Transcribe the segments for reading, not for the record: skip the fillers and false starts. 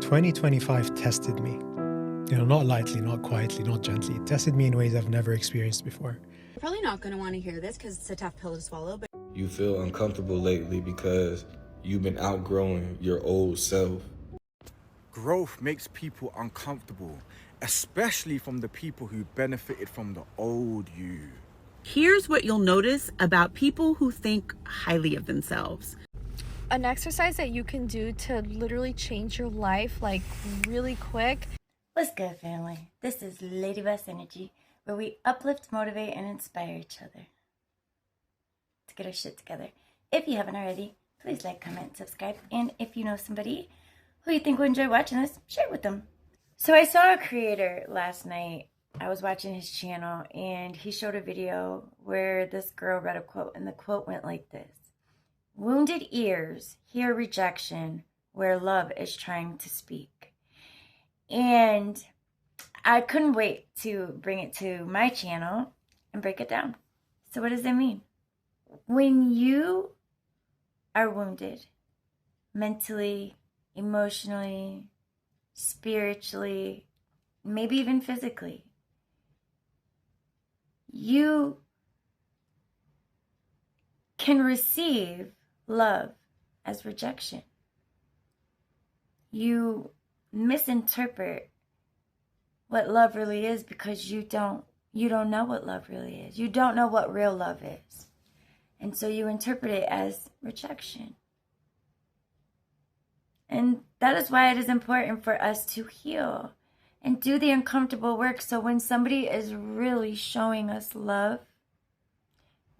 2025 tested me. Not lightly, not quietly, not gently. It tested me in ways I've never experienced before. You're probably not going to want to hear this because it's a tough pill to swallow, but You feel uncomfortable lately because you've been outgrowing your old self. Growth makes people uncomfortable, especially from the people who benefited from the old you. Here's what you'll notice about people who think highly of themselves. An exercise that you can do to literally change your life, like really quick. What's good, family? This is Lady Boss Energy, where we uplift, motivate, and inspire each other to get our shit together. If you haven't already, please like, comment, subscribe, and if you know somebody who you think will enjoy watching this, share it with them. So I saw a creator last night. I was watching his channel, and he showed a video where this girl read a quote, and the quote went like this: "Wounded ears hear rejection where love is trying to speak." And I couldn't wait to bring it to my channel and break it down. So what does it mean? When you are wounded, mentally, emotionally, spiritually, maybe even physically, you can receive love as rejection. You misinterpret what love really is because you don't know what love really is. You don't know what real love is. And so you interpret it as rejection. And that is why it is important for us to heal and do the uncomfortable work, so when somebody is really showing us love,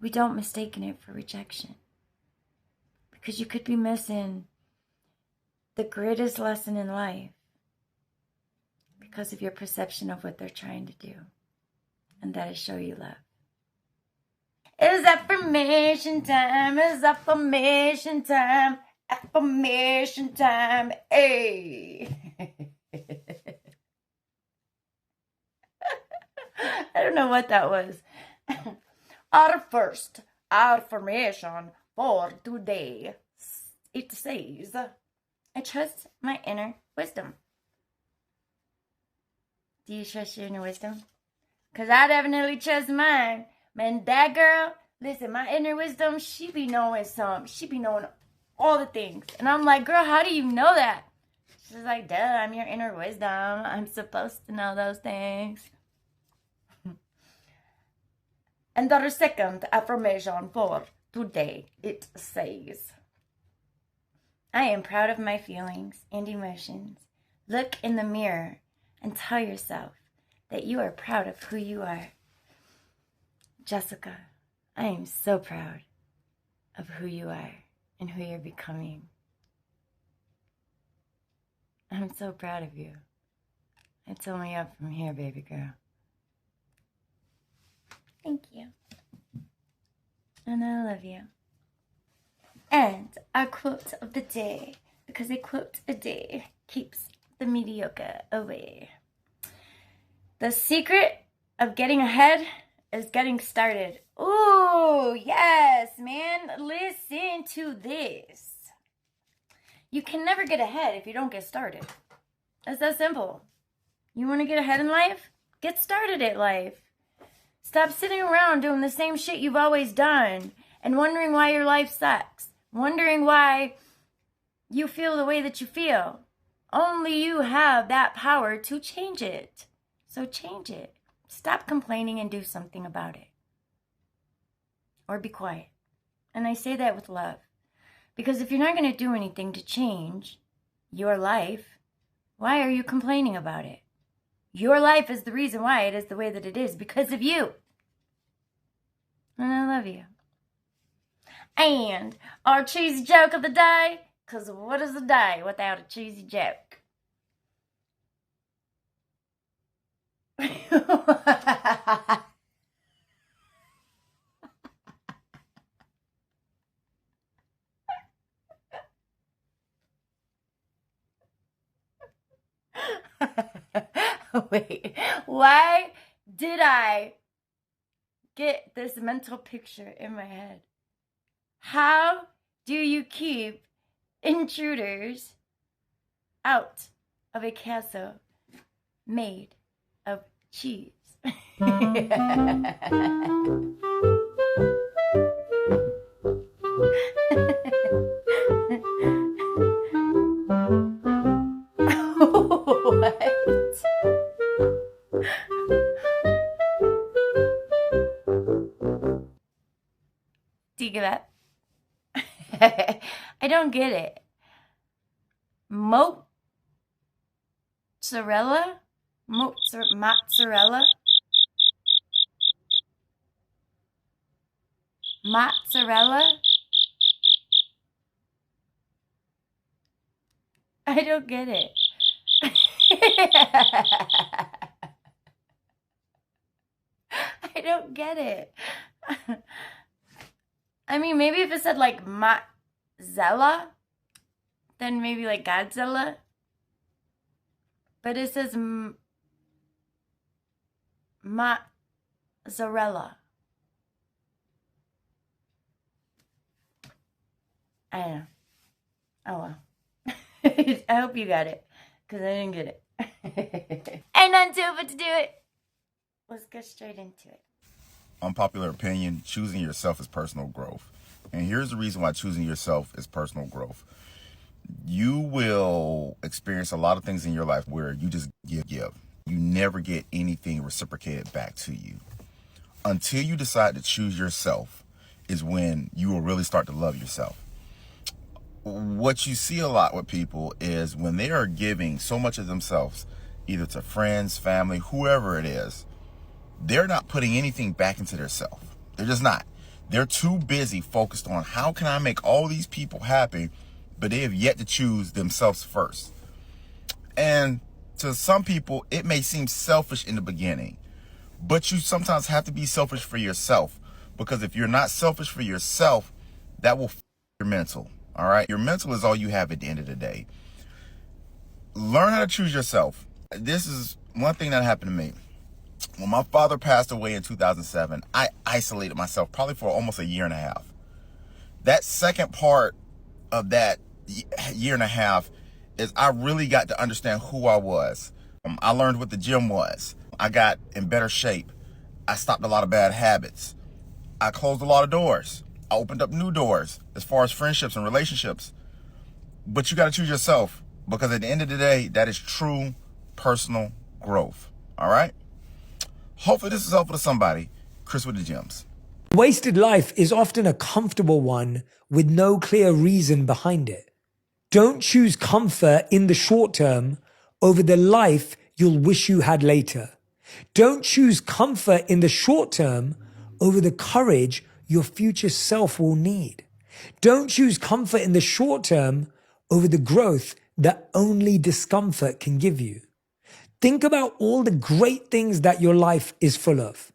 we don't mistake it for rejection. Because you could be missing the greatest lesson in life because of your perception of what they're trying to do. And that is show you love. It's affirmation time. It's affirmation time. Affirmation time. Hey. I don't know what that was. Our first affirmation for today. It says, I trust my inner wisdom. Do you trust your inner wisdom? Because I definitely trust mine. Man, that girl, listen, my inner wisdom, she be knowing something. She be knowing all the things. And I'm like, girl, how do you know that? She's like, duh, I'm your inner wisdom. I'm supposed to know those things. And our second affirmation for today, it says, I am proud of my feelings and emotions. Look in the mirror and tell yourself that you are proud of who you are. Jessica, I am so proud of who you are and who you're becoming. I'm so proud of you. It's only up from here, baby girl. Thank you. And I love you. And our quote of the day, because a quote a day keeps the mediocre away. The secret of getting ahead is getting started. Ooh, yes, man. Listen to this. You can never get ahead if you don't get started. It's that simple. You want to get ahead in life? Get started at life. Stop sitting around doing the same shit you've always done and wondering why your life sucks. Wondering why you feel the way that you feel. Only you have that power to change it. So change it. Stop complaining and do something about it. Or be quiet. And I say that with love. Because if you're not going to do anything to change your life, why are you complaining about it? Your life is the reason why it is the way that it is, because of you. And I love you. And our cheesy joke of the day, because what is a day without a cheesy joke? Wait, why did I get this mental picture in my head? How do you keep intruders out of a castle made of cheese. What? Do you give up? I don't get it. Mozzarella? Mozzarella? Mozzarella? I don't get it. I don't get it. I mean, maybe if it said like mozzella, then maybe like Godzilla. But it says mozzarella. I don't know. Oh well. I hope you got it, because I didn't get it. And until but to do it, let's go straight into it. Unpopular opinion, choosing yourself is personal growth. And here's the reason why choosing yourself is personal growth. You will experience a lot of things in your life where you just give. You never get anything reciprocated back to you. Until you decide to choose yourself is when you will really start to love yourself. What you see a lot with people is when they are giving so much of themselves, either to friends, family, whoever it is, they're not putting anything back into their self. They're just not. They're too busy focused on how can I make all these people happy, but they have yet to choose themselves first. And to some people, it may seem selfish in the beginning, but you sometimes have to be selfish for yourself, because if you're not selfish for yourself, that will f your mental. All right. Your mental is all you have at the end of the day. Learn how to choose yourself. This is one thing that happened to me. When my father passed away in 2007, I isolated myself probably for almost a year and a half. That second part of that year and a half is I really got to understand who I was. I learned what the gym was. I got in better shape. I stopped a lot of bad habits. I closed a lot of doors. I opened up new doors as far as friendships and relationships. But you got to choose yourself, because at the end of the day, that is true personal growth. All right? Hopefully this is helpful to somebody. Chris with the gems. Wasted life is often a comfortable one with no clear reason behind it. Don't choose comfort in the short term over the life you'll wish you had later. Don't choose comfort in the short term over the courage your future self will need. Don't choose comfort in the short term over the growth that only discomfort can give you. Think about all the great things that your life is full of.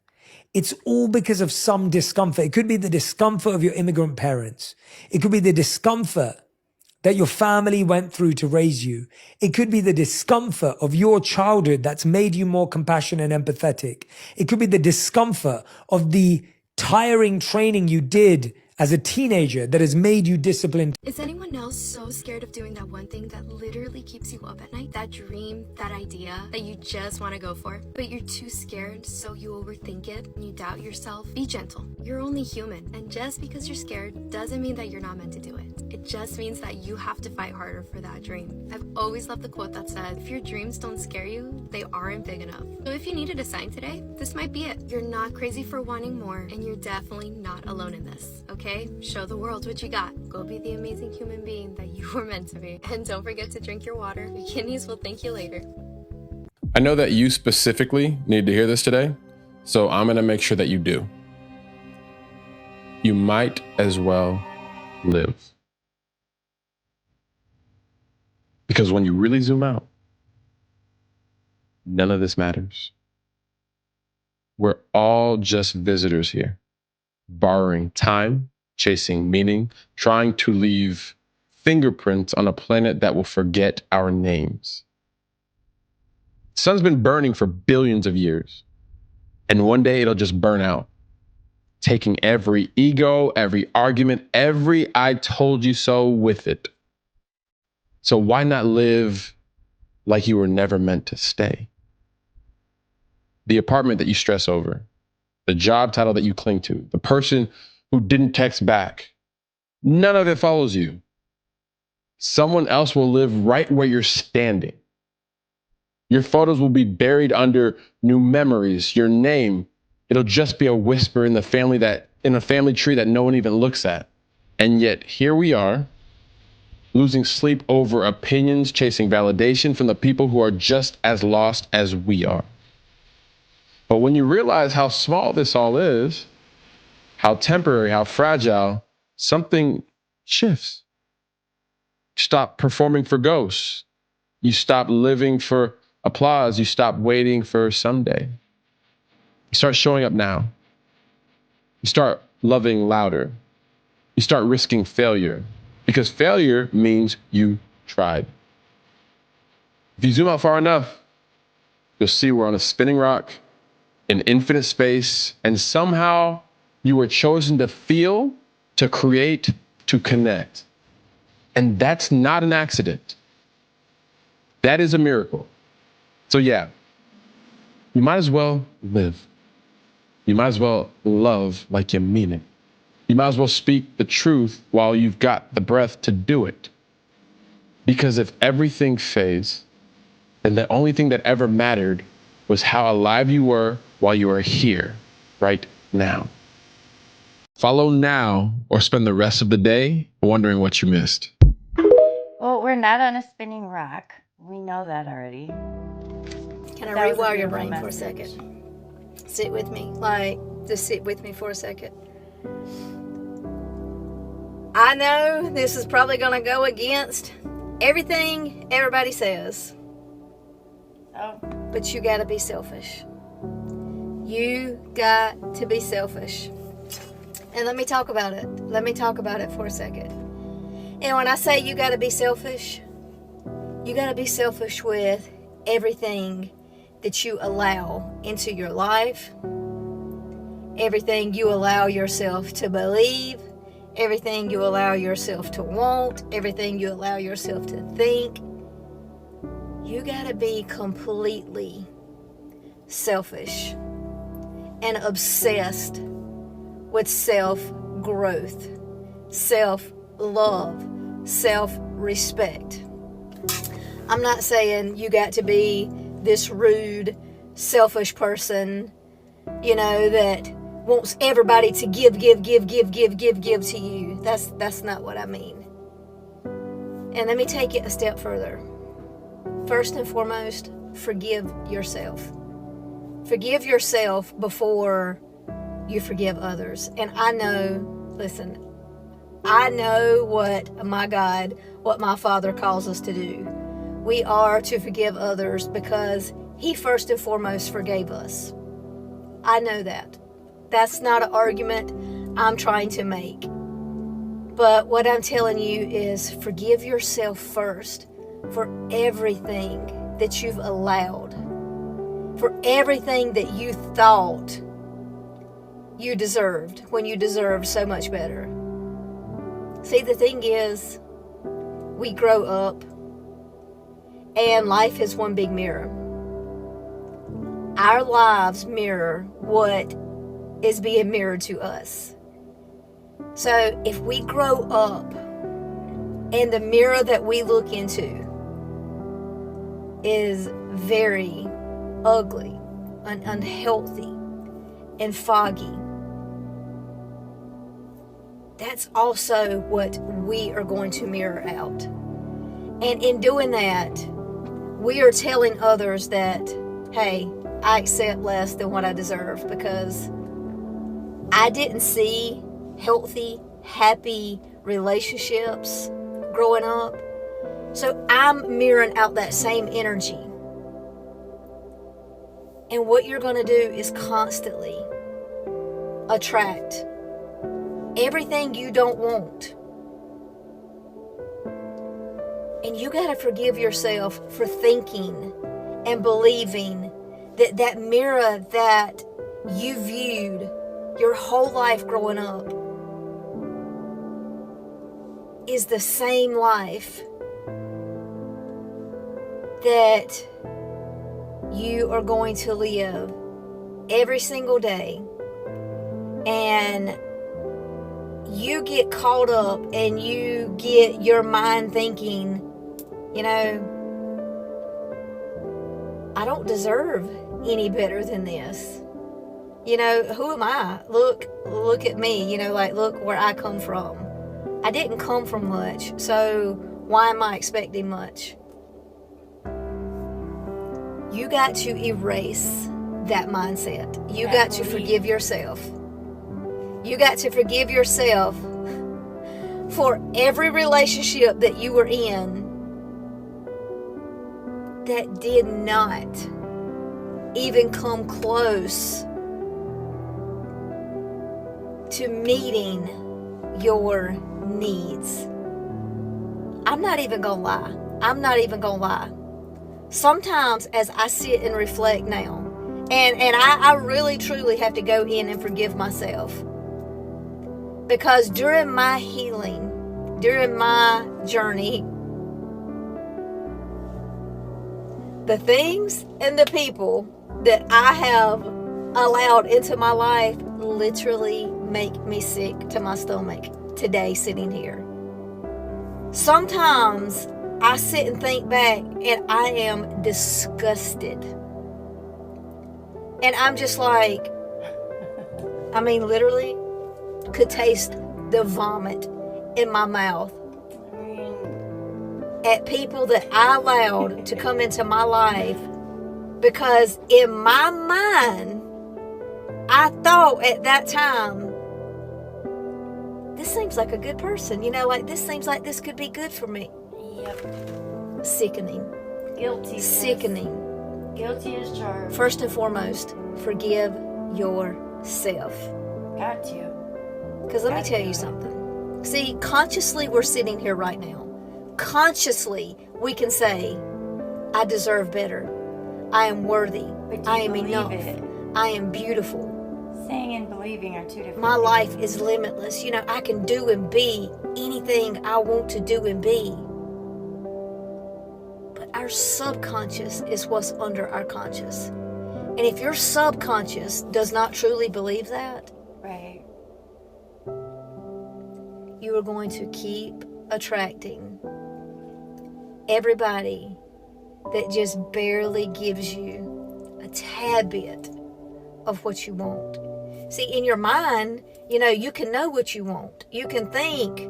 It's all because of some discomfort. It could be the discomfort of your immigrant parents. It could be the discomfort that your family went through to raise you. It could be the discomfort of your childhood that's made you more compassionate and empathetic. It could be the discomfort of the tiring training you did as a teenager that has made you disciplined. Is anyone else so scared of doing that one thing that literally keeps you up at night? That dream, that idea that you just want to go for, but you're too scared, so you overthink it and you doubt yourself? Be gentle. You're only human, and just because you're scared doesn't mean that you're not meant to do it. It just means that you have to fight harder for that dream. I've always loved the quote that said, if your dreams don't scare you, they aren't big enough. So if you needed a sign today, this might be it. You're not crazy for wanting more, and you're definitely not alone in this, okay? Show the world what you got. Go be the amazing human being that you were meant to be. And don't forget to drink your water. Your kidneys will thank you later. I know that you specifically need to hear this today, so I'm gonna make sure that you do. You might as well live. Because when you really zoom out, none of this matters. We're all just visitors here, borrowing time, chasing meaning, trying to leave fingerprints on a planet that will forget our names. The sun's been burning for billions of years, and one day it'll just burn out, taking every ego, every argument, every I told you so with it. So why not live like you were never meant to stay. The apartment that you stress over, the job title that you cling to, the person who didn't text back, none of it follows you. Someone else will live right where you're standing. Your photos will be buried under new memories, your name. It'll just be a whisper in a family tree that no one even looks at. And yet here we are, losing sleep over opinions, chasing validation from the people who are just as lost as we are. But when you realize how small this all is, how temporary, how fragile, something shifts. You stop performing for ghosts. You stop living for applause. You stop waiting for someday. You start showing up now. You start loving louder. You start risking failure, because failure means you tried. If you zoom out far enough, you'll see we're on a spinning rock in infinite space, and somehow you were chosen to feel, to create, to connect. And that's not an accident. That is a miracle. So yeah, you might as well live. You might as well love like you mean it. You might as well speak the truth while you've got the breath to do it. Because if everything fades, then the only thing that ever mattered was how alive you were while you were here, right now. Follow now or spend the rest of the day wondering what you missed. Well, we're not on a spinning rock. We know that already. Can I That was a rewire your beautiful brain for a message. second? Sit with me. Just sit with me for a second. I know this is probably going to go against everything everybody says. Oh. But you got to be selfish. You got to be selfish. And let me talk about it. Let me talk about it for a second. And when I say you got to be selfish with everything that you allow into your life, everything you allow yourself to believe, everything you allow yourself to want, everything you allow yourself to think. You got to be completely selfish and obsessed with self-growth, self-love, self-respect. I'm not saying you got to be this rude, selfish person, that wants everybody to give to you. That's not what I mean. And let me take it a step further. First and foremost, forgive yourself. Forgive yourself before you forgive others. And I know what my Father calls us to do. We are to forgive others because He first and foremost forgave us. I know that. That's not an argument I'm trying to make. But what I'm telling you is forgive yourself first for everything that you've allowed, for everything that you thought you deserved when you deserved so much better. See, the thing is, we grow up and life is one big mirror. Our lives mirror what is being mirrored to us. So if we grow up and the mirror that we look into is very ugly and unhealthy and foggy, that's also what we are going to mirror out. And in doing that, we are telling others that, hey, I accept less than what I deserve because I didn't see healthy, happy relationships growing up. So I'm mirroring out that same energy. And what you're going to do is constantly attract everything you don't want. And you got to forgive yourself for thinking and believing that that mirror that you viewed your whole life growing up is the same life that you are going to live every single day, and you get caught up and you get your mind thinking, you know, I don't deserve any better than this. You know, who am I? Look at me, you know, like, look where I come from. I didn't come from much, so why am I expecting much? You got to erase that mindset. You got to forgive yourself. You got to forgive yourself for every relationship that you were in that did not even come close to meeting your needs. I'm not even gonna lie. Sometimes as I sit and reflect now, and I really truly have to go in and forgive myself, because during my healing, during my journey, the things and the people that I have allowed into my life literally make me sick to my stomach today sitting here. Sometimes I sit and think back and I am disgusted. And I'm just like, I mean, literally could taste the vomit in my mouth at people that I allowed to come into my life, because in my mind, I thought at that time, this seems like a good person, you know, like this seems like this could be good for me. Yep. Sickening. Guilty. Sickening. Guilty as charged. First and foremost, forgive yourself. Got to. Because let me tell you something. See, consciously we're sitting here right now. Consciously we can say, I deserve better. I am worthy. I am enough. I am beautiful. Saying and believing are two different My things. life is limitless. You know, I can do and be anything I want to do and be. But our subconscious is what's under our conscious. And if your subconscious does not truly believe that, right, you are going to keep attracting everybody that just barely gives you a tad bit of what you want. See, in your mind, you know, you can know what you want. You can think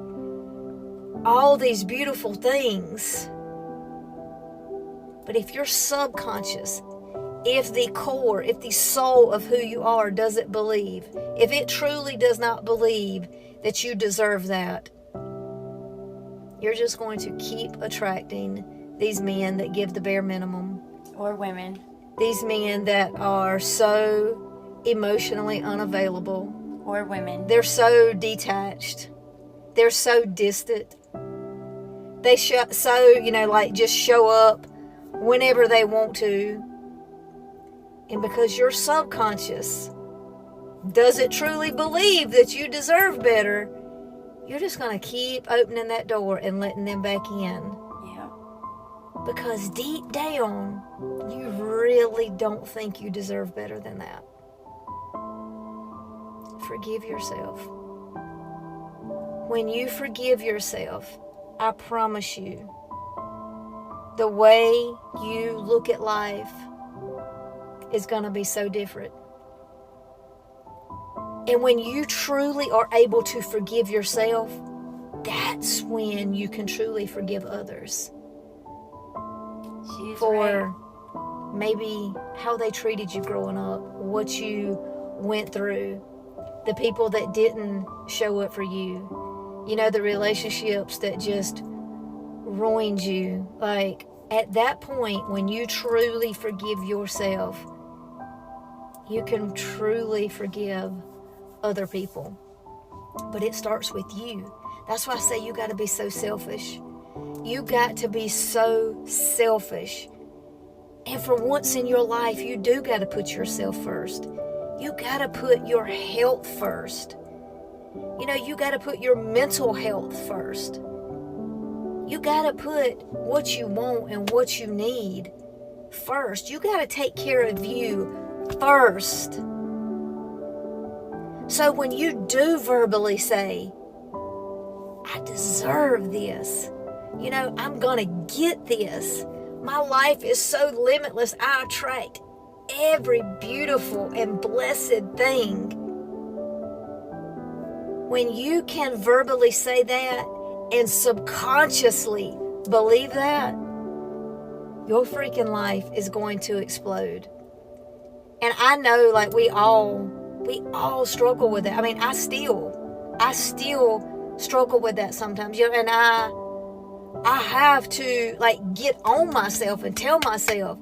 all these beautiful things. But if your subconscious, if the core, if the soul of who you are doesn't believe, if it truly does not believe that you deserve that, you're just going to keep attracting these men that give the bare minimum. or women, These men that are so emotionally unavailable. or women. They're so detached. They're so distant. They just show up whenever they want to. And because your subconscious doesn't truly believe that you deserve better, you're just going to keep opening that door and letting them back in. Yeah. Because deep down, you really don't think you deserve better than that. Forgive yourself. When you forgive yourself, I promise you, the way you look at life is going to be so different. And when you truly are able to forgive yourself, that's when you can truly forgive others. She's For right. maybe how they treated you growing up, what you went through, the people that didn't show up for you, you know, the relationships that just ruined you. Like, at that point, when you truly forgive yourself, you can truly forgive other people. But it starts with you. That's why I say you got to be so selfish. You got to be so selfish. And for once in your life, you do got to put yourself first. You got to put your health first. You know, you got to put your mental health first. You gotta put what you want and what you need first. You gotta take care of you first. So when you do verbally say, I deserve this, you know, I'm gonna get this, my life is so limitless, I attract every beautiful and blessed thing. When you can verbally say that and subconsciously believe that, your freaking life is going to explode. And I know, like, we all struggle with it. I mean, I still struggle with that sometimes, you know, and I have to, like, get on myself and tell myself,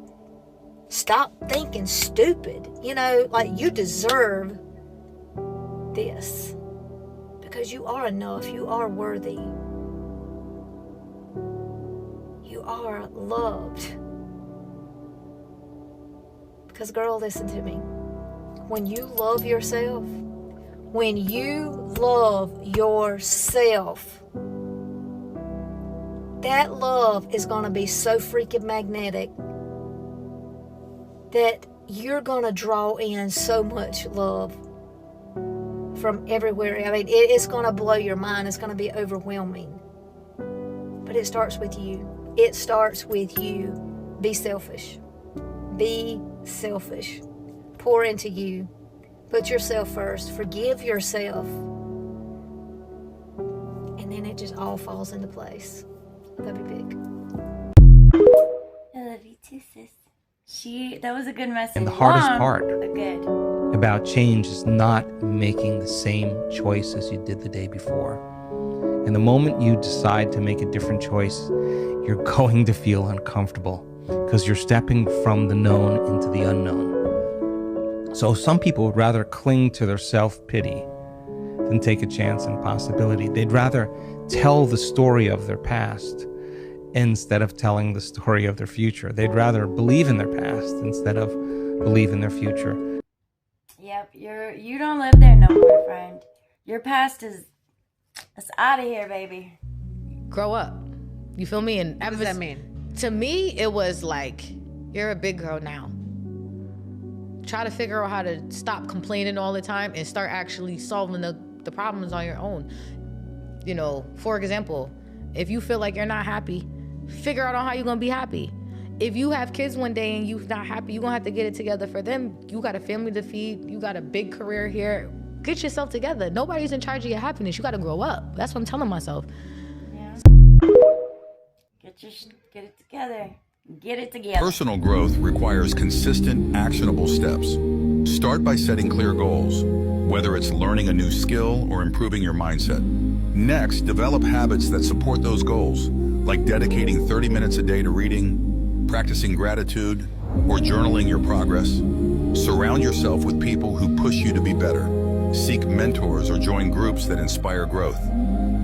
stop thinking stupid, you know, like, you deserve this because you are enough, you are worthy, you are loved. Because, girl, listen to me. When you love yourself, that love is going to be so freaking magnetic that you're going to draw in so much love from everywhere. I mean, it's going to blow your mind. It's going to be overwhelming. But it starts with you. It starts with you. Be selfish. Be selfish. Pour into you. Put yourself first. Forgive yourself. And then it just all falls into place. Love you big. I love you too, sis. That was a good message. And the hardest Long, part but good. about change is not making the same choice as you did the day before. And the moment you decide to make a different choice, you're going to feel uncomfortable because you're stepping from the known into the unknown. So some people would rather cling to their self-pity than take a chance and possibility. They'd rather tell the story of their past instead of telling the story of their future. They'd rather believe in their past instead of believe in their future. Yep, you don't live there no more, friend. Your past is out of here, baby. Grow up. You feel me? And what does that mean? To me, it was like, you're a big girl now. Try to figure out how to stop complaining all the time and start actually solving the problems on your own. You know, for example, if you feel like you're not happy, figure out on how you're gonna be happy. If you have kids one day and you're not happy, you're gonna have to get it together for them. You got a family to feed, you got a big career here. Get yourself together. Nobody's in charge of your happiness. You gotta grow up. That's what I'm telling myself. Yeah. Get it together. Get it together. Personal growth requires consistent, actionable steps. Start by setting clear goals, whether it's learning a new skill or improving your mindset. Next, develop habits that support those goals, like dedicating 30 minutes a day to reading, practicing gratitude, or journaling your progress. Surround yourself with people who push you to be better. Seek mentors or join groups that inspire growth.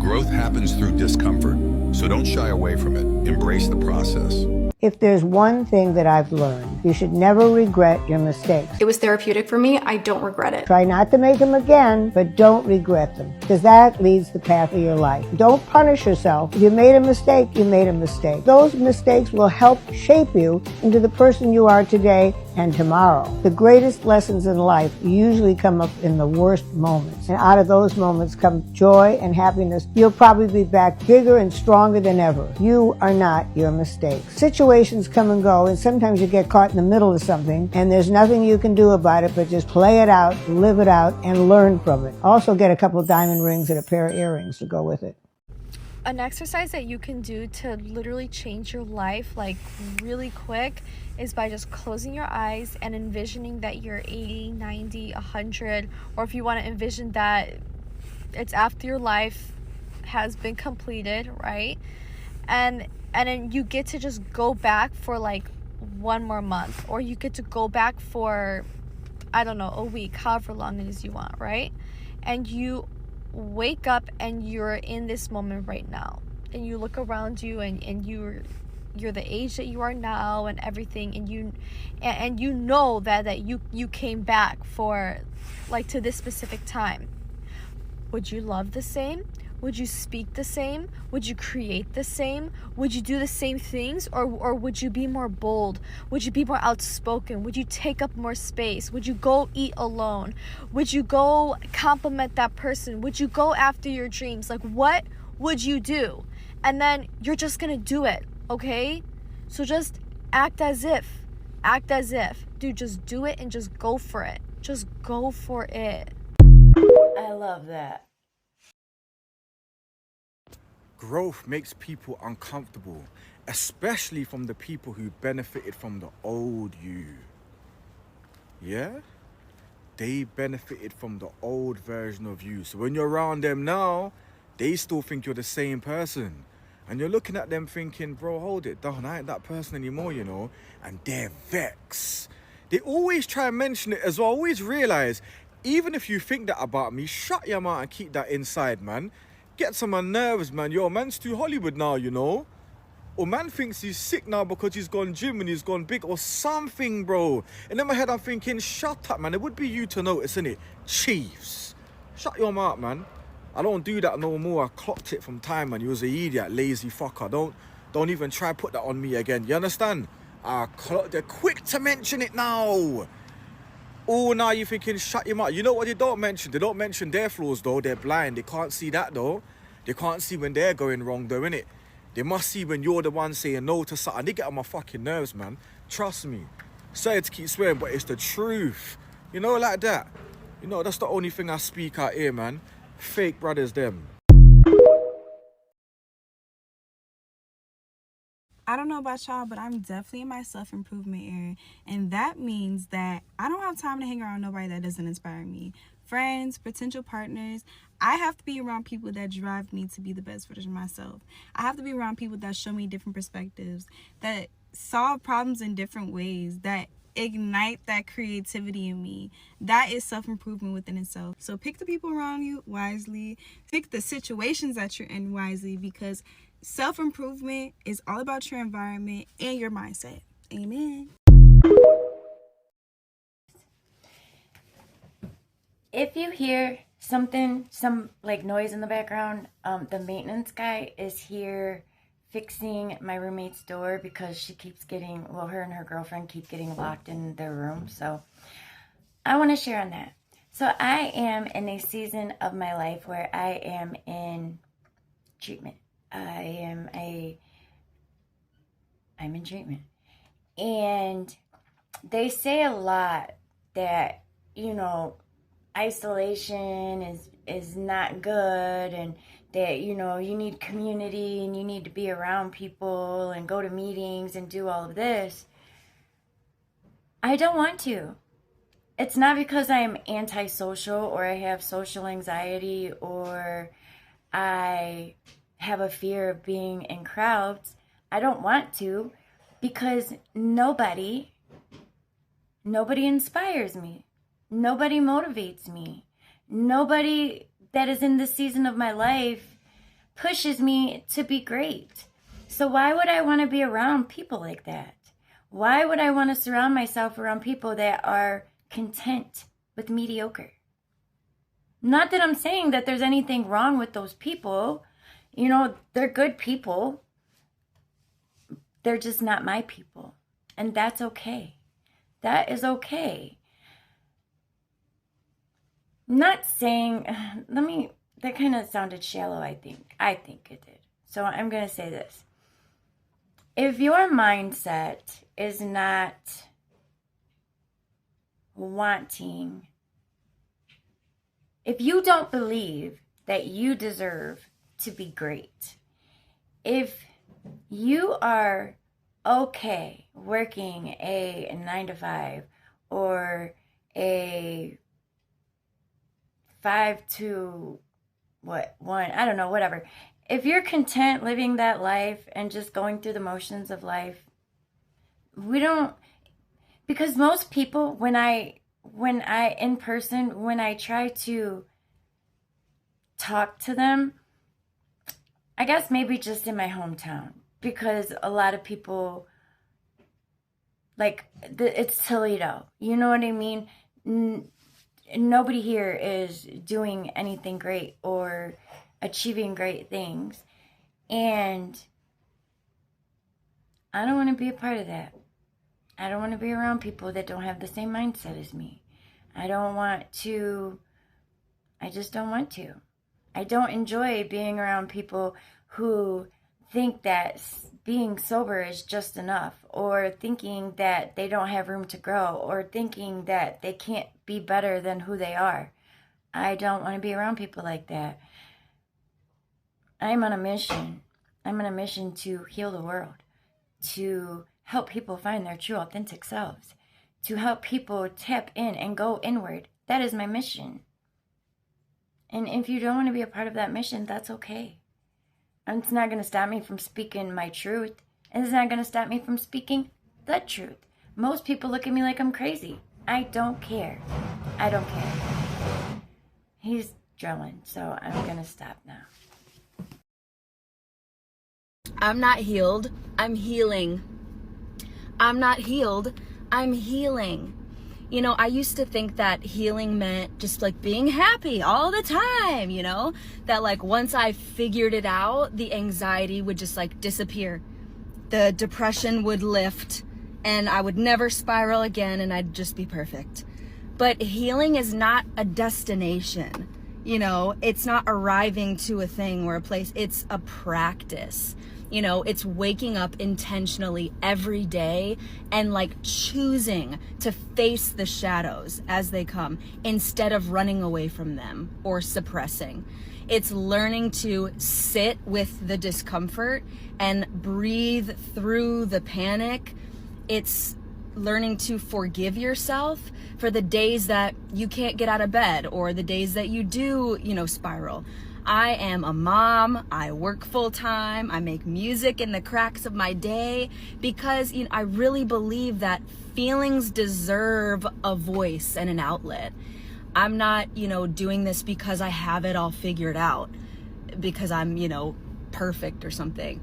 Growth happens through discomfort, so don't shy away from it. Embrace the process. If there's one thing that I've learned, you should never regret your mistakes. It was therapeutic for me. I don't regret it. Try not to make them again, but don't regret them, because that leads the path of your life. Don't punish yourself. If you made a mistake, you made a mistake. Those mistakes will help shape you into the person you are today and tomorrow. The greatest lessons in life usually come up in the worst moments. And out of those moments come joy and happiness. You'll probably be back bigger and stronger than ever. You are not your mistakes. Situations come and go, and sometimes you get caught in the middle of something, and there's nothing you can do about it but just play it out, live it out, and learn from it. Also get a couple of diamond rings and a pair of earrings to go with it. An exercise that you can do to literally change your life, like, really quick, is by just closing your eyes and envisioning that you're 80, 90, 100, or if you want to envision that it's after your life has been completed, right? And then you get to just go back for like one more month, or you get to go back for, I don't know, a week, however long it is you want, right? And you wake up and you're in this moment right now, and you look around you and you're the age that you are now and everything, and you know that you came back for, like, to this specific time. Would you love the same? Would you speak the same? Would you create the same? Would you do the same things? Or would you be more bold? Would you be more outspoken? Would you take up more space? Would you go eat alone? Would you go compliment that person? Would you go after your dreams? Like, what would you do? And then you're just gonna do it, okay? So just act as if. Act as if. Dude, just do it and just go for it. Just go for it. I love that. Growth makes people uncomfortable, especially from the people who benefited from the old you. Yeah? They benefited from the old version of you. So when you're around them now, they still think you're the same person. And you're looking at them thinking, bro, hold it down, I ain't that person anymore, you know? And they're vexed. They always try and mention it as well. I always realize, even if you think that about me, shut your mouth and keep that inside, man. Gets on my nerves, man. Yo, man's too Hollywood now, you know? Or man thinks he's sick now because he's gone gym and he's gone big or something, bro. And in my head, I'm thinking, shut up, man. It would be you to notice, innit? Chiefs. Shut your mouth, man. I don't do that no more. I clocked it from time, man. You was an idiot, lazy fucker. Don't even try put that on me again. You understand? They're quick to mention it now. Oh, now you're thinking, shut your mouth. You know what they don't mention? They don't mention their flaws, though. They're blind. They can't see that, though. They can't see when they're going wrong, though, innit? They must see when you're the one saying no to something. They get on my fucking nerves, man. Trust me. Sorry to keep swearing, but it's the truth. You know, like that. You know, that's the only thing I speak out here, man. Fake brothers, them. I don't know about y'all, but I'm definitely in my self-improvement era. And that means that I don't have time to hang around nobody that doesn't inspire me. Friends, potential partners. I have to be around people that drive me to be the best version of myself. I have to be around people that show me different perspectives, that solve problems in different ways, that ignite that creativity in me. That is self-improvement within itself. So pick the people around you wisely. Pick the situations that you're in wisely, because self-improvement is all about your environment and your mindset. Amen. If you hear some like noise in the background, the maintenance guy is here fixing my roommate's door because she keeps getting, well, her and her girlfriend keep getting locked in their room. So I want to share on that. So I am in a season of my life where I am in treatment. I'm in treatment. And they say a lot that, you know, isolation is not good, and that, you know, you need community and you need to be around people and go to meetings and do all of this. I don't want to. It's not because I'm antisocial or I have social anxiety or I have a fear of being in crowds. I don't want to, because nobody inspires me. Nobody motivates me. Nobody that is in this season of my life pushes me to be great. So why would I want to be around people like that? Why would I want to surround myself around people that are content with mediocre? Not that I'm saying that there's anything wrong with those people. You know, they're good people. They're just not my people. And that's okay. That is okay. Not saying, that kind of sounded shallow, I think. I think it did. So I'm going to say this. If your mindset is not wanting, if you don't believe that you deserve to be great, if you are okay working a 9 to 5 or a 5 to 1, I don't know, whatever. If you're content living that life and just going through the motions of life, because most people, when I in person, when I try to talk to them, I guess maybe just in my hometown, because a lot of people, like, it's Toledo, you know what I mean? Nobody here is doing anything great or achieving great things. And I don't want to be a part of that. I don't want to be around people that don't have the same mindset as me. I just don't want to. I don't enjoy being around people who think that being sober is just enough, or thinking that they don't have room to grow, or thinking that they can't be better than who they are. I don't want to be around people like that. I'm on a mission. I'm on a mission to heal the world, to help people find their true authentic selves, to help people tap in and go inward. That is my mission. And if you don't want to be a part of that mission, that's okay. And it's not going to stop me from speaking my truth. And it's not going to stop me from speaking the truth. Most people look at me like I'm crazy. I don't care. I don't care. He's drilling, so I'm going to stop now. I'm not healed. I'm healing. I'm not healed. I'm healing. You know, I used to think that healing meant just like being happy all the time, you know, that like once I figured it out, the anxiety would just like disappear. The depression would lift and I would never spiral again and I'd just be perfect. But healing is not a destination, you know, it's not arriving to a thing or a place, it's a practice. You know, it's waking up intentionally every day and like choosing to face the shadows as they come instead of running away from them or suppressing. It's learning to sit with the discomfort and breathe through the panic. It's learning to forgive yourself for the days that you can't get out of bed or the days that you do, you know, spiral. I am a mom, I work full time, I make music in the cracks of my day because, you know, I really believe that feelings deserve a voice and an outlet. I'm not, you know, doing this because I have it all figured out, because I'm, you know, perfect or something.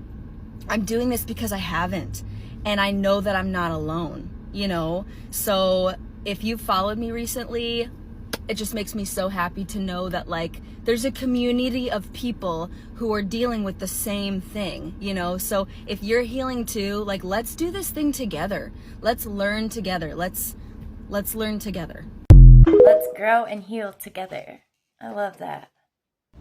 I'm doing this because I haven't, and I know that I'm not alone, you know? So if you've followed me recently, it just makes me so happy to know that like there's a community of people who are dealing with the same thing, you know? So if you're healing too, like let's do this thing together. Let's learn together. Let's learn together. Let's grow and heal together. I love that.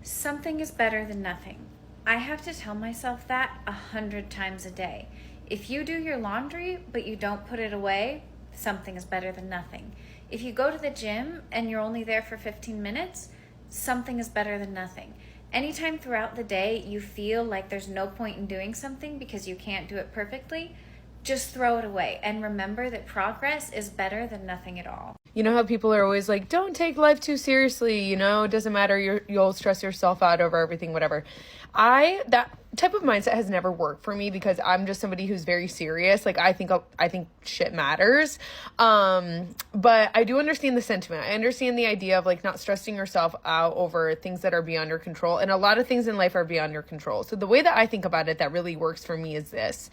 Something is better than nothing. I have to tell myself that 100 times a day. If you do your laundry, but you don't put it away, something is better than nothing. If you go to the gym and you're only there for 15 minutes, something is better than nothing. Anytime throughout the day you feel like there's no point in doing something because you can't do it perfectly, just throw it away and remember that progress is better than nothing at all. You know how people are always like, don't take life too seriously, you know, it doesn't matter, you'll stress yourself out over everything, whatever. That type of mindset has never worked for me because I'm just somebody who's very serious. Like I think shit matters. But I do understand the sentiment. I understand the idea of like not stressing yourself out over things that are beyond your control. And a lot of things in life are beyond your control. So the way that I think about it that really works for me is this.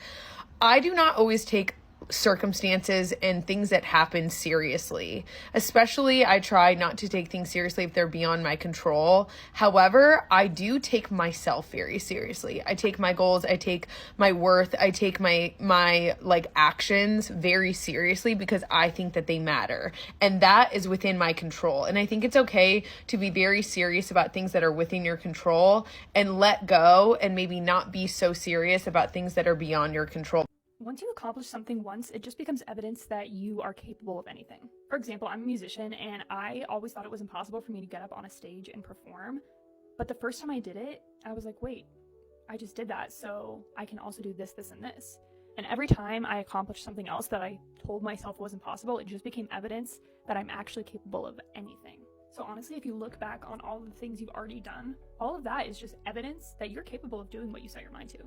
I do not always take circumstances and things that happen seriously. Especially, I try not to take things seriously if they're beyond my control. However, I do take myself very seriously. I take my goals, I take my worth, I take my like actions very seriously because I think that they matter. And that is within my control. And I think it's okay to be very serious about things that are within your control and let go and maybe not be so serious about things that are beyond your control. Once you accomplish something once, it just becomes evidence that you are capable of anything. For example, I'm a musician and I always thought it was impossible for me to get up on a stage and perform. But the first time I did it, I was like, wait, I just did that, so I can also do this, this, and this. And every time I accomplished something else that I told myself was impossible, it just became evidence that I'm actually capable of anything. So honestly, if you look back on all of the things you've already done, all of that is just evidence that you're capable of doing what you set your mind to.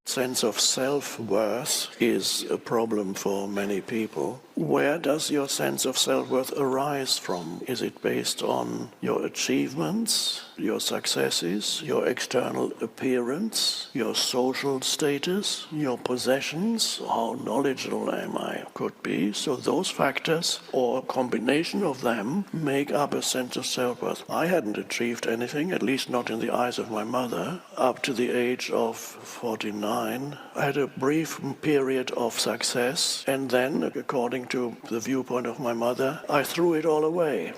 Sense of self-worth is a problem for many people. Where does your sense of self-worth arise from? Is it based on your achievements? your successes, your external appearance, your social status, your possessions, how knowledgeable am I could be. So those factors, or a combination of them, make up a sense of self-worth. I hadn't achieved anything, at least not in the eyes of my mother, up to the age of 49. I had a brief period of success, and then, according to the viewpoint of my mother, I threw it all away.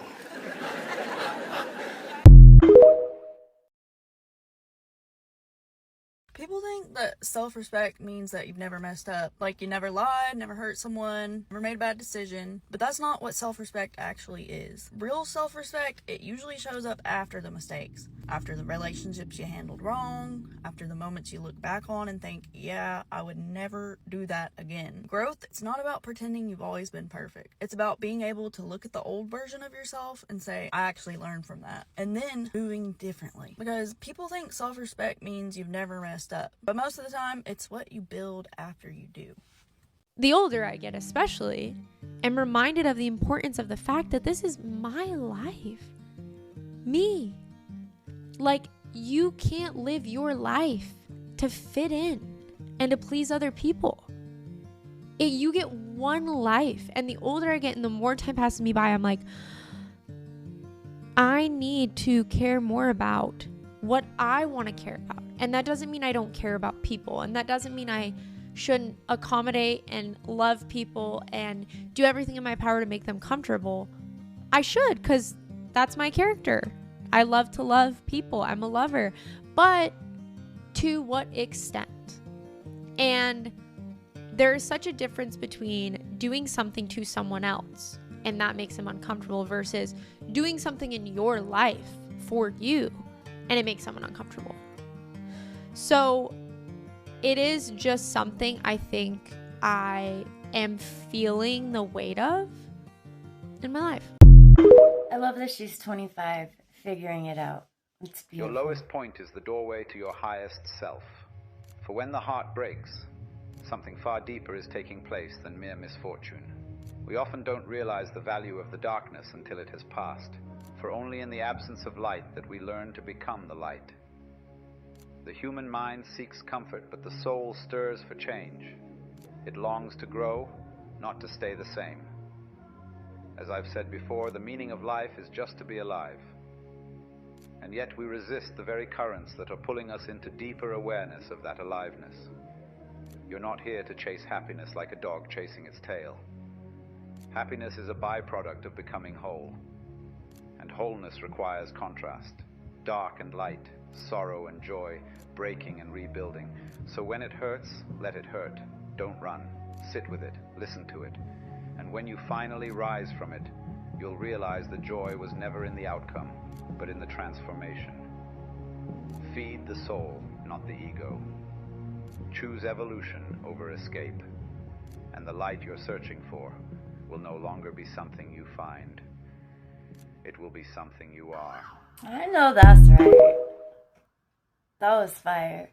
People think that self-respect means that you've never messed up. Like you never lied, never hurt someone, never made a bad decision. But that's not what self-respect actually is. Real self-respect, it usually shows up after the mistakes. After the relationships you handled wrong, after the moments you look back on and think, yeah, I would never do that again. Growth, it's not about pretending you've always been perfect. It's about being able to look at the old version of yourself and say, I actually learned from that. And then moving differently. Because people think self-respect means you've never messed up. But most of the time, it's what you build after you do. The older I get, especially, I'm reminded of the importance of the fact that this is my life. Me. Like, you can't live your life to fit in and to please other people. You get one life, and the older I get and the more time passes me by, I'm like, I need to care more about what I want to care about. And that doesn't mean I don't care about people, and that doesn't mean I shouldn't accommodate and love people and do everything in my power to make them comfortable. I should, because that's my character. I love to love people. I'm a lover. But to what extent? And there is such a difference between doing something to someone else and that makes them uncomfortable versus doing something in your life for you and it makes someone uncomfortable. So it is just something I think I am feeling the weight of in my life. I love that she's 25, figuring it out. It's Your beautiful. lowest point is the doorway to your highest self. For when the heart breaks, something far deeper is taking place than mere misfortune. We often don't realize the value of the darkness until it has passed, for only in the absence of light that we learn to become the light. The human mind seeks comfort, but the soul stirs for change. It longs to grow, not to stay the same. As I've said before, the meaning of life is just to be alive. And yet we resist the very currents that are pulling us into deeper awareness of that aliveness. You're not here to chase happiness like a dog chasing its tail. Happiness is a byproduct of becoming whole. And wholeness requires contrast, dark and light, sorrow and joy, breaking and rebuilding. So when it hurts, let it hurt. Don't run. Sit with it. Listen to it. And when you finally rise from it, you'll realize the joy was never in the outcome, but in the transformation. Feed the soul, not the ego. Choose evolution over escape. And the light you're searching for will no longer be something you find. It will be something you are. I know that's right. That was fire.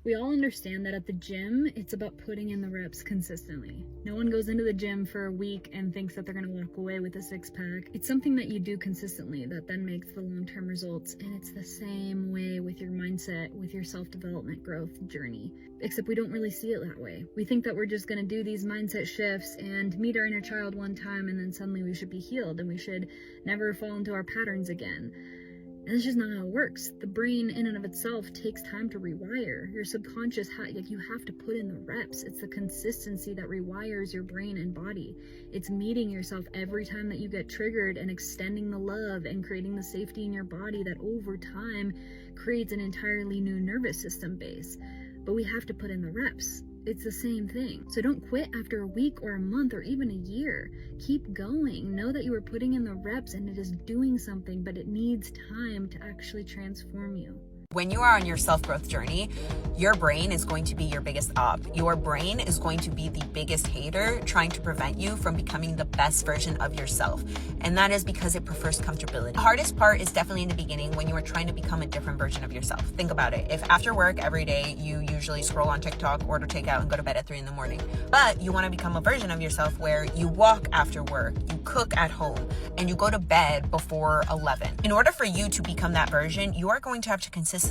We all understand that at the gym, it's about putting in the reps consistently. No one goes into the gym for a week and thinks that they're going to walk away with a six-pack. It's something that you do consistently that then makes the long-term results. And it's the same way with your mindset, with your self-development growth journey. Except we don't really see it that way. We think that we're just going to do these mindset shifts and meet our inner child one time and then suddenly we should be healed and we should never fall into our patterns again. And it's just not how it works. The brain in and of itself takes time to rewire. Your subconscious, you have to put in the reps. It's the consistency that rewires your brain and body. It's meeting yourself every time that you get triggered and extending the love and creating the safety in your body that over time creates an entirely new nervous system base. But we have to put in the reps. It's the same thing. So don't quit after a week or a month or even a year. Keep going. Know that you are putting in the reps and it is doing something, but it needs time to actually transform you. When you are on your self-growth journey, your brain is going to be your biggest op. Your brain is going to be the biggest hater trying to prevent you from becoming the best version of yourself. And that is because it prefers comfortability. The hardest part is definitely in the beginning when you are trying to become a different version of yourself. Think about it. If after work every day you usually scroll on TikTok, order takeout, and go to bed at 3 a.m, but you want to become a version of yourself where you walk after work, you cook at home, and you go to bed before 11. In order for you to become that version, you are going to have to consistently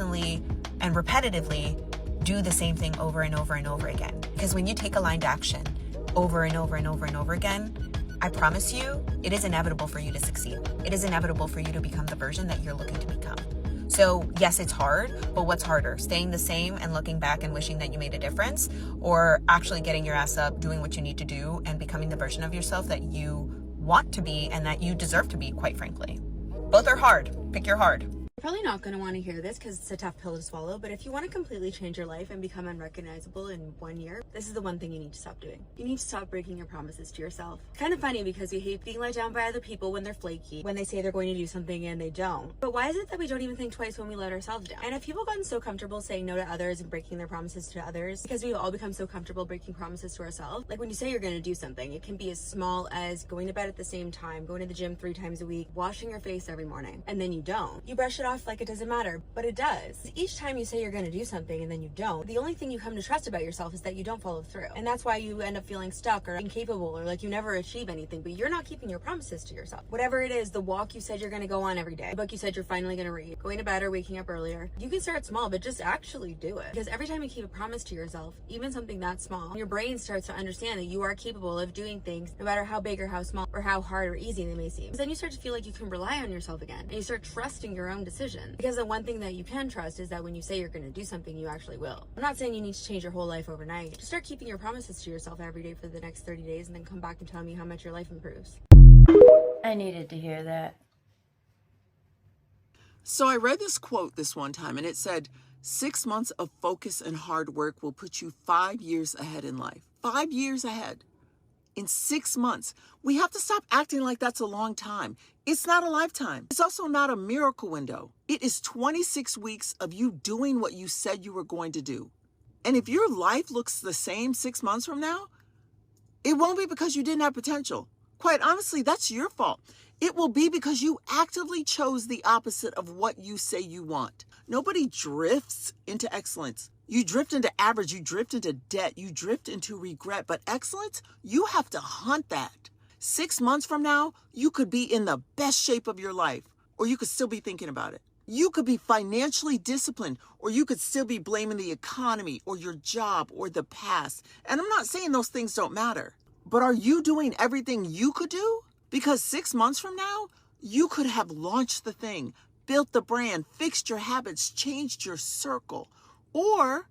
and repetitively do the same thing over and over and over again. Because when you take aligned action over and over and over and over again, I promise you, it is inevitable for you to succeed. It is inevitable for you to become the version that you're looking to become. So yes, it's hard, but what's harder? Staying the same and looking back and wishing that you made a difference, or actually getting your ass up, doing what you need to do, and becoming the version of yourself that you want to be and that you deserve to be, quite frankly. Both are hard. Pick your hard. You're probably not going to want to hear this because it's a tough pill to swallow, but if you want to completely change your life and become unrecognizable in 1 year, this is the one thing you need to stop doing. You need to stop breaking your promises to yourself. It's kind of funny because we hate being let down by other people when they're flaky, when they say they're going to do something and they don't. But why is it that we don't even think twice when we let ourselves down? And have people gotten so comfortable saying no to others and breaking their promises to others because we've all become so comfortable breaking promises to ourselves? Like when you say you're going to do something, it can be as small as going to bed at the same time, going to the gym 3 times a week, washing your face every morning, and then you don't. You brush it off like it doesn't matter, but it does. Each time you say you're going to do something and then you don't, the only thing you come to trust about yourself is that you don't follow through. And that's why you end up feeling stuck or incapable or like you never achieve anything, but you're not keeping your promises to yourself. Whatever it is, the walk you said you're going to go on every day, the book you said you're finally going to read, going to bed or waking up earlier, you can start small, but just actually do it. Because every time you keep a promise to yourself, even something that small, your brain starts to understand that you are capable of doing things no matter how big or how small or how hard or easy they may seem. Then you start to feel like you can rely on yourself again and you start trusting your own decision. Because the one thing that you can trust is that when you say you're going to do something, you actually will. I'm not saying you need to change your whole life overnight. Just start keeping your promises to yourself every day for the next 30 days and then come back and tell me how much your life improves. I needed to hear that. So I read this quote this one time and it said, 6 months of focus and hard work will put you 5 years ahead in life. 5 years ahead. In 6 months. We have to stop acting like that's a long time. It's not a lifetime. It's also not a miracle window. It is 26 weeks of you doing what you said you were going to do. And if your life looks the same 6 months from now, it won't be because you didn't have potential. Quite honestly, that's your fault. It will be because you actively chose the opposite of what you say you want. Nobody drifts into excellence. You drift into average, you drift into debt, you drift into regret. But excellence, you have to hunt that. 6 months from now, you could be in the best shape of your life, or you could still be thinking about it. You could be financially disciplined, or you could still be blaming the economy or your job or the past. And I'm not saying those things don't matter, but are you doing everything you could do? Because 6 months from now, you could have launched the thing, built the brand, fixed your habits, changed your circle, or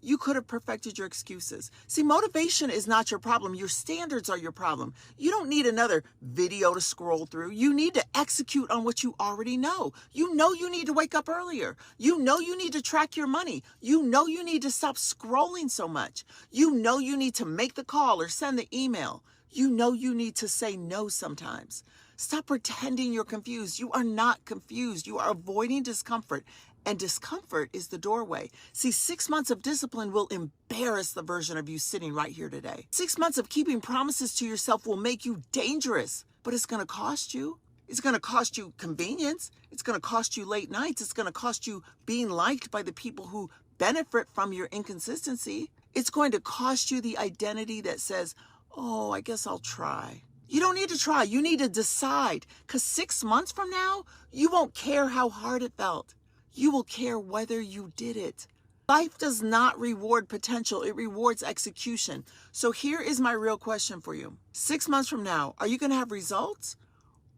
you could have perfected your excuses. See, motivation is not your problem. Your standards are your problem. You don't need another video to scroll through. You need to execute on what you already know. You know you need to wake up earlier. You know you need to track your money. You know you need to stop scrolling so much. You know you need to make the call or send the email. You know you need to say no sometimes. Stop pretending you're confused. You are not confused. You are avoiding discomfort. And discomfort is the doorway. See, 6 months of discipline will embarrass the version of you sitting right here today. 6 months of keeping promises to yourself will make you dangerous, but it's going to cost you. It's going to cost you convenience. It's going to cost you late nights. It's going to cost you being liked by the people who benefit from your inconsistency. It's going to cost you the identity that says, oh, I guess I'll try. You don't need to try. You need to decide. Because 6 months from now, you won't care how hard it felt. You will care whether you did it. Life does not reward potential. It rewards execution. So here is my real question for you. 6 months from now, are you going to have results?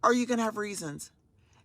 Or are you going to have reasons?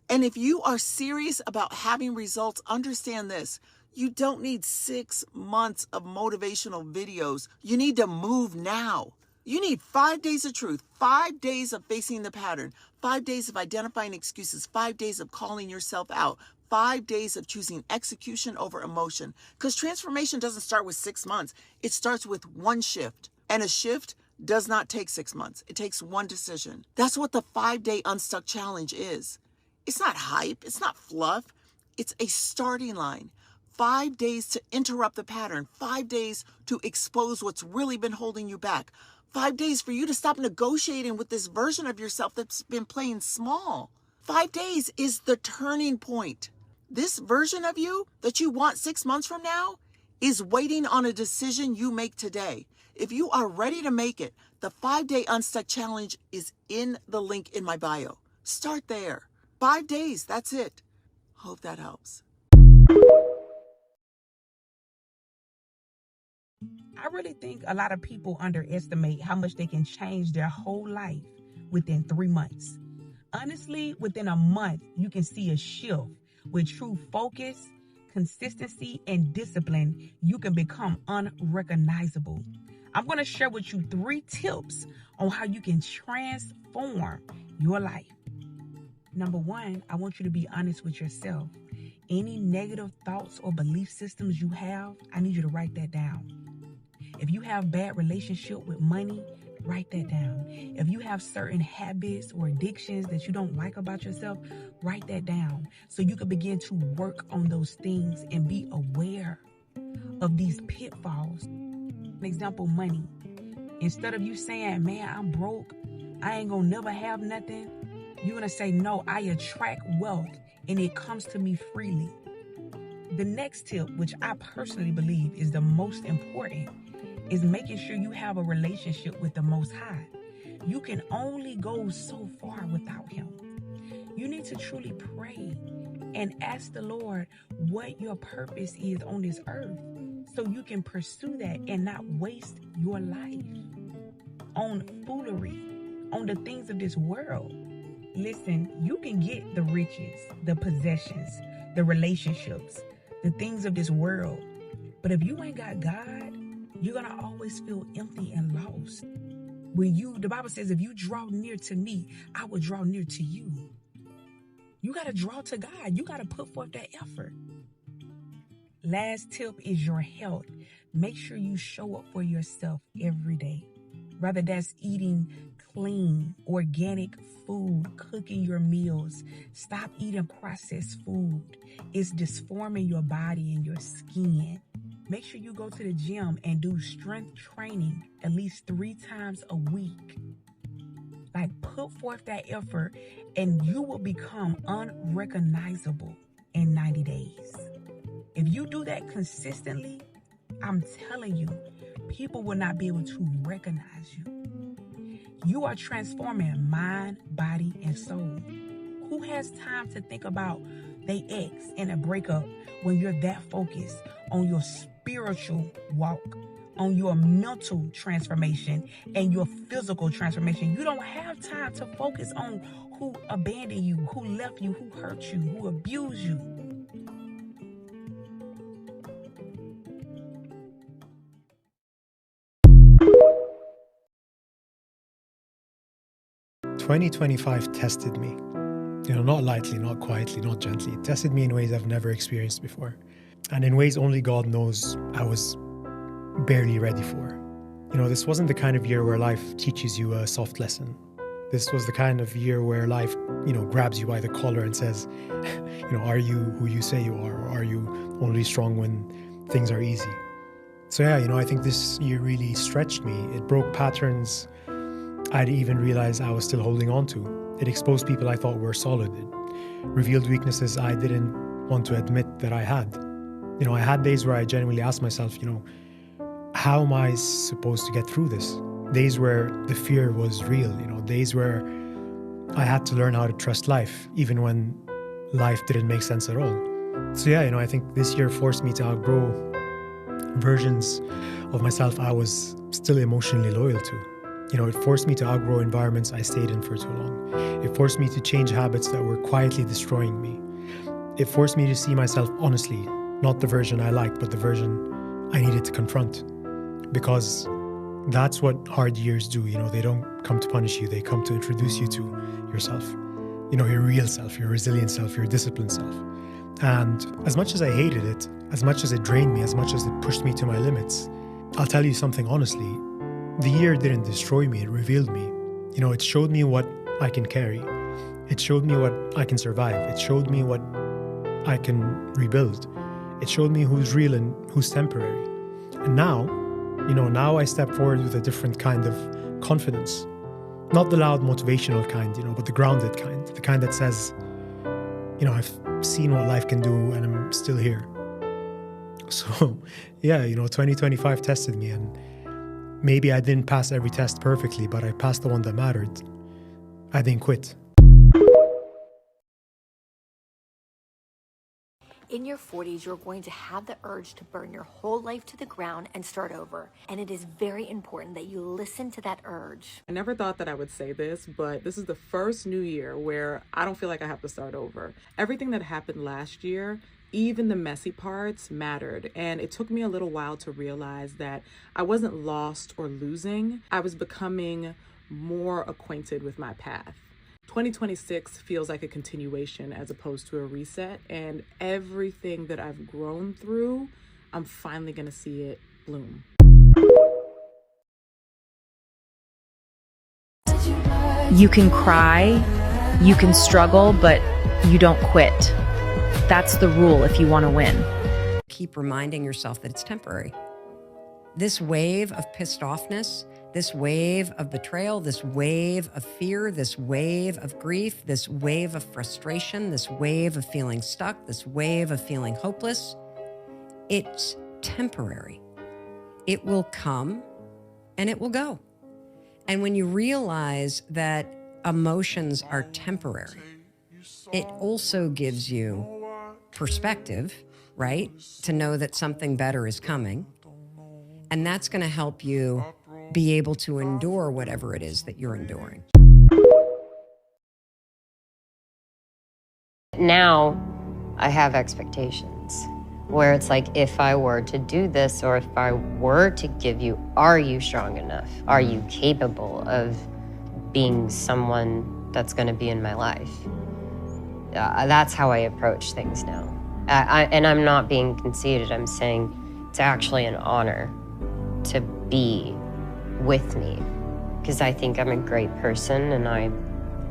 And if you are serious about having results, understand this. You don't need 6 months of motivational videos. You need to move now. You need 5 days of truth, 5 days of facing the pattern, 5 days of identifying excuses, 5 days of calling yourself out, 5 days of choosing execution over emotion. Because transformation doesn't start with 6 months. It starts with one shift. And a shift does not take 6 months. It takes one decision. That's what the 5-day Unstuck Challenge is. It's not hype. It's not fluff. It's a starting line. 5 days to interrupt the pattern, 5 days to expose what's really been holding you back, 5 days for you to stop negotiating with this version of yourself that's been playing small. 5 days is the turning point. This version of you that you want 6 months from now is waiting on a decision you make today. If you are ready to make it, the 5-day Unstuck Challenge is in the link in my bio. Start there. 5 days, that's it. Hope that helps. I really think a lot of people underestimate how much they can change their whole life within 3 months. Honestly, within a month, you can see a shift. With true focus, consistency, and discipline, you can become unrecognizable. I'm going to share with you 3 tips on how you can transform your life. Number 1, I want you to be honest with yourself. Any negative thoughts or belief systems you have, I need you to write that down. If you have bad relationship with money, write that down. If you have certain habits or addictions that you don't like about yourself, write that down so you can begin to work on those things and be aware of these pitfalls. An example, money. Instead of you saying, man, I'm broke, I ain't gonna never have nothing, you're gonna say, no, I attract wealth and it comes to me freely. The next tip, which I personally believe is the most important, is making sure you have a relationship with the Most High. You can only go so far without Him. You need to truly pray and ask the Lord what your purpose is on this earth so you can pursue that and not waste your life on foolery, on the things of this world. Listen, you can get the riches, the possessions, the relationships, the things of this world. But if you ain't got God, you're going to always feel empty and lost. The Bible says, if you draw near to me, I will draw near to you. You got to draw to God. You got to put forth that effort. Last tip is your health. Make sure you show up for yourself every day. Whether that's eating clean, organic food, cooking your meals. Stop eating processed food. It's disforming your body and your skin. Make sure you go to the gym and do strength training at least 3 times a week. Like, put forth that effort and you will become unrecognizable in 90 days. If you do that consistently, I'm telling you, people will not be able to recognize you. You are transforming mind, body, and soul. Who has time to think about their ex and a breakup when you're that focused on your spiritual walk, on your mental transformation, and your physical transformation? You don't have time to focus on who abandoned you, who left you, who hurt you, who abused you. "2025 tested me. Not lightly, not quietly, not gently. It tested me in ways I've never experienced before. And in ways only God knows I was barely ready for. This wasn't the kind of year where life teaches you a soft lesson. This was the kind of year where life, grabs you by the collar and says, are you who you say you are? Or are you only strong when things are easy? So yeah, I think this year really stretched me. It broke patterns I'd even realized I was still holding on to. It exposed people I thought were solid. It revealed weaknesses I didn't want to admit that I had. I had days where I genuinely asked myself, how am I supposed to get through this? Days where the fear was real, days where I had to learn how to trust life, even when life didn't make sense at all. So yeah, I think this year forced me to outgrow versions of myself I was still emotionally loyal to. It forced me to outgrow environments I stayed in for too long. It forced me to change habits that were quietly destroying me. It forced me to see myself honestly, not the version I liked, but the version I needed to confront. Because that's what hard years do. They don't come to punish you, they come to introduce you to yourself. Your real self, your resilient self, your disciplined self. And as much as I hated it, as much as it drained me, as much as it pushed me to my limits, I'll tell you something honestly. The year didn't destroy me, it revealed me. It showed me what I can carry. It showed me what I can survive. It showed me what I can rebuild. It showed me who's real and who's temporary. And now, now I step forward with a different kind of confidence. Not the loud motivational kind, but the grounded kind. The kind that says, I've seen what life can do and I'm still here. So, yeah, 2025 tested me, and maybe I didn't pass every test perfectly, but I passed the one that mattered. I didn't quit. In your 40s, you're going to have the urge to burn your whole life to the ground and start over. And it is very important that you listen to that urge. I never thought that I would say this, but this is the first new year where I don't feel like I have to start over. Everything that happened last year, even the messy parts, mattered. And it took me a little while to realize that I wasn't lost or losing. I was becoming more acquainted with my path. 2026 feels like a continuation as opposed to a reset, and everything that I've grown through, I'm finally going to see it bloom. You can cry, you can struggle, but you don't quit. That's the rule if you want to win. Keep reminding yourself that it's temporary. This wave of pissed offness, this wave of betrayal, this wave of fear, this wave of grief, this wave of frustration, this wave of feeling stuck, this wave of feeling hopeless, it's temporary. It will come and it will go. And when you realize that emotions are temporary, it also gives you perspective, right? To know that something better is coming. And that's going to help you be able to endure whatever it is that you're enduring. Now I have expectations where it's like, if I were to do this, or if I were to give you, are you strong enough? Are you capable of being someone that's going to be in my life? That's how I approach things now. And I'm not being conceited. I'm saying it's actually an honor to be with me, because I think I'm a great person and I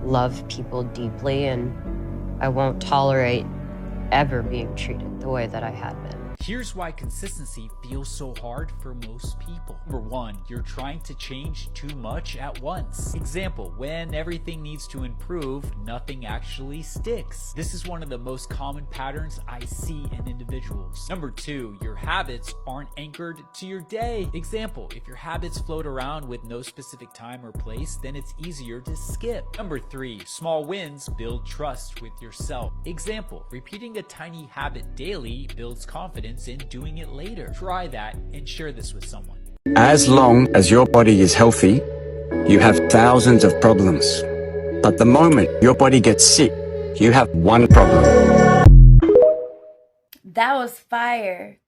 love people deeply, and I won't tolerate ever being treated the way that I had been. Here's why consistency feels so hard for most people. Number one, you're trying to change too much at once. Example, when everything needs to improve, nothing actually sticks. This is one of the most common patterns I see in individuals. Number two, your habits aren't anchored to your day. Example, if your habits float around with no specific time or place, then it's easier to skip. Number three, small wins build trust with yourself. Example, repeating a tiny habit daily builds confidence in doing it later. Try that and share this with someone. As long as your body is healthy, you have thousands of problems. But the moment your body gets sick, you have one problem. That was fire.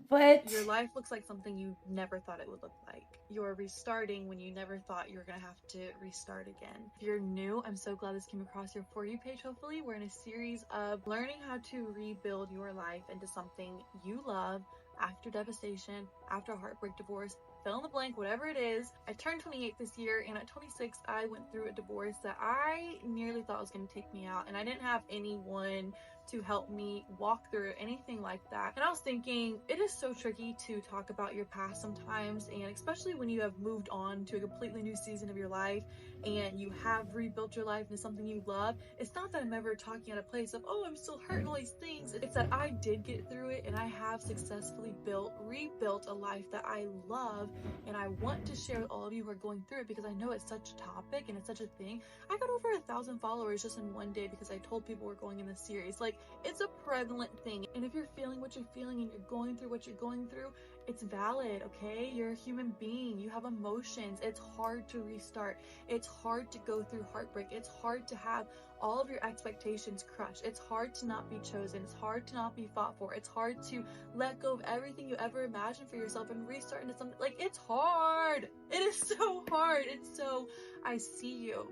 What? Your life looks like something you never thought it would look like. You're restarting when you never thought you were gonna have to restart again. If you're new, I'm so glad this came across your For You page, hopefully. We're in a series of learning how to rebuild your life into something you love after devastation, after a heartbreak, divorce, fill in the blank, whatever it is. I turned 28 this year, and at 26, I went through a divorce that I nearly thought was gonna take me out, and I didn't have anyone to help me walk through anything like that. And I was thinking, it is so tricky to talk about your past sometimes, and especially when you have moved on to a completely new season of your life and you have rebuilt your life into something you love. It's not that I'm ever talking at a place of, oh, I'm still hurt and all these things. It's that I did get through it, and I have successfully rebuilt a life that I love, and I want to share with all of you who are going through it, because I know it's such a topic and it's such a thing. I got over 1,000 followers just in one day because I told people we're going in this series. Like, it's a prevalent thing, and if you're feeling what you're feeling and you're going through what you're going through, it's valid, okay? You're a human being. You have emotions. It's hard to restart. It's hard to go through heartbreak. It's hard to have all of your expectations crushed. It's hard to not be chosen. It's hard to not be fought for. It's hard to let go of everything you ever imagined for yourself and restart into something. Like, it's hard. It is so hard. It's so, I see you,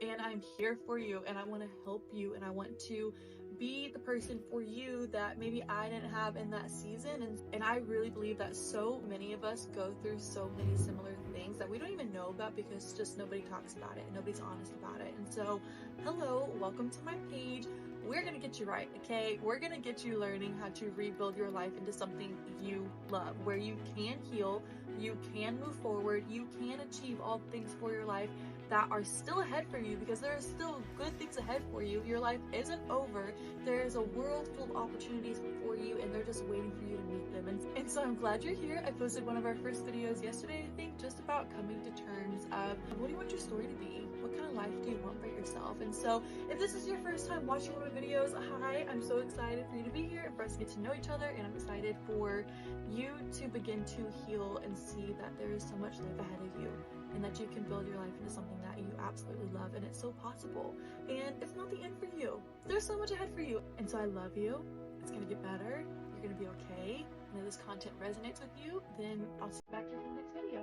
and I'm here for you, and I want to help you, and I want to be the person for you that maybe I didn't have in that season. And I really believe that so many of us go through so many similar things. things that we don't even know about because just nobody talks about it and nobody's honest about it. And so, hello, welcome to my page. We're gonna get you right, okay? We're gonna get you learning how to rebuild your life into something you love, where you can heal, you can move forward, you can achieve all things for your life that are still ahead for you, because there are still good things ahead for you. Your life isn't over. There is a world full of opportunities for you, and they're just waiting for you to meet them. And so I'm glad you're here. I posted one of our first videos yesterday, I think, just about coming to terms of what do you want your story to be? What kind of life do you want for yourself? And so if this is your first time watching one of my videos, hi, I'm so excited for you to be here and for us to get to know each other, and I'm excited for you to begin to heal and see that there is so much life ahead of you, and that you can build your life into something that you absolutely love, and it's so possible. And it's not the end for you. There's so much ahead for you. And so I love you. It's gonna get better. You're gonna be okay. And if this content resonates with you, then I'll see you back here for the next video.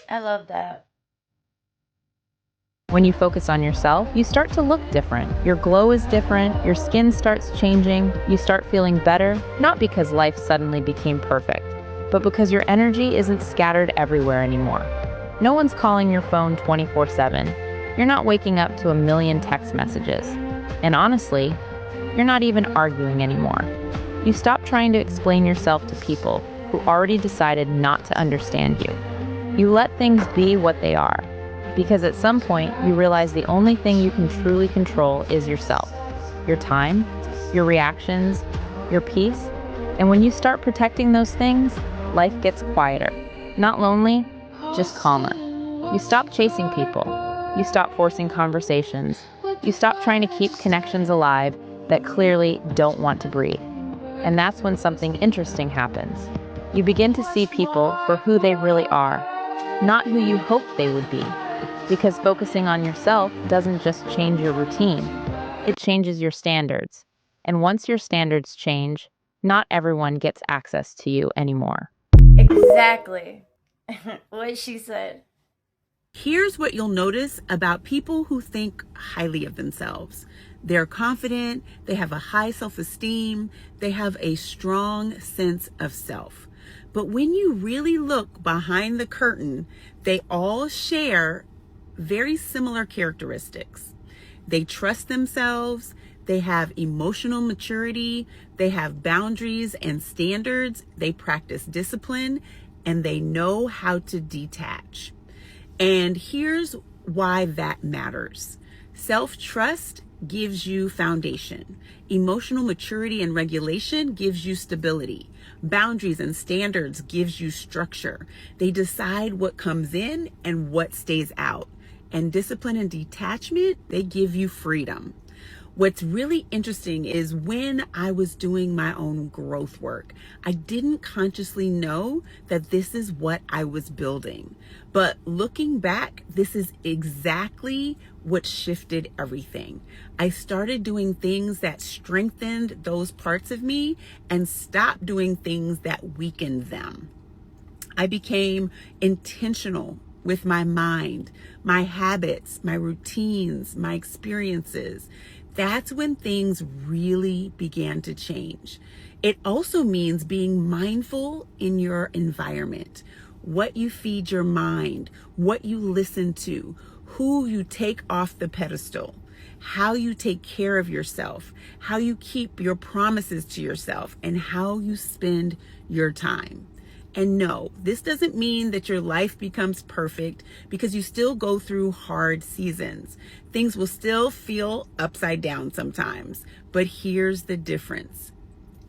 I love that. When you focus on yourself, you start to look different. Your glow is different, your skin starts changing, you start feeling better, not because life suddenly became perfect, but because your energy isn't scattered everywhere anymore. No one's calling your phone 24/7. You're not waking up to a million text messages. And honestly, you're not even arguing anymore. You stop trying to explain yourself to people who already decided not to understand you. You let things be what they are, because at some point you realize the only thing you can truly control is yourself, your time, your reactions, your peace. And when you start protecting those things, life gets quieter. Not lonely, just calmer. You stop chasing people. You stop forcing conversations. You stop trying to keep connections alive that clearly don't want to breathe. And that's when something interesting happens. You begin to see people for who they really are, not who you hoped they would be. Because focusing on yourself doesn't just change your routine, it changes your standards. And once your standards change, not everyone gets access to you anymore. Exactly. What she said. Here's what you'll notice about people who think highly of themselves. They're confident, they have a high self-esteem, they have a strong sense of self. But when you really look behind the curtain, they all share very similar characteristics. They trust themselves, they have emotional maturity, they have boundaries and standards, they practice discipline, and they know how to detach. And here's why that matters. Self-trust gives you foundation. Emotional maturity and regulation gives you stability. Boundaries and standards gives you structure. They decide what comes in and what stays out. And discipline and detachment, they give you freedom. What's really interesting is when I was doing my own growth work, I didn't consciously know that this is what I was building. But looking back, this is exactly what shifted everything. I started doing things that strengthened those parts of me and stopped doing things that weakened them. I became intentional with my mind, my habits, my routines, my experiences. That's when things really began to change. It also means being mindful in your environment, what you feed your mind, what you listen to, who you take off the pedestal, how you take care of yourself, how you keep your promises to yourself, and how you spend your time. And no, this doesn't mean that your life becomes perfect, because you still go through hard seasons. Things will still feel upside down sometimes, but here's the difference.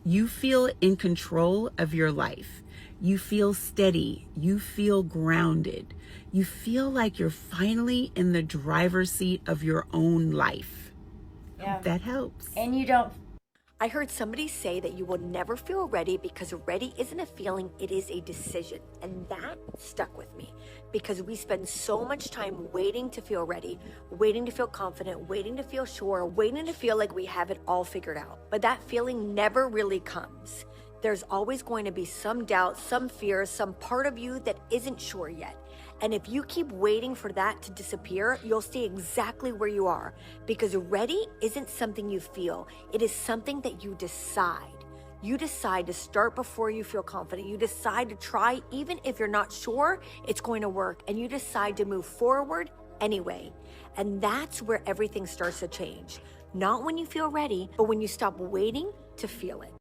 You feel in control of your life. You feel steady. You feel grounded. You feel like you're finally in the driver's seat of your own life. Yeah. Hope that helps. And you don't. I heard somebody say that you will never feel ready because ready isn't a feeling, it is a decision. And that stuck with me because we spend so much time waiting to feel ready, waiting to feel confident, waiting to feel sure, waiting to feel like we have it all figured out. But that feeling never really comes. There's always going to be some doubt, some fear, some part of you that isn't sure yet. And if you keep waiting for that to disappear, you'll stay exactly where you are, because ready isn't something you feel. It is something that you decide. You decide to start before you feel confident. You decide to try, even if you're not sure it's going to work, and you decide to move forward anyway. And that's where everything starts to change. Not when you feel ready, but when you stop waiting to feel it.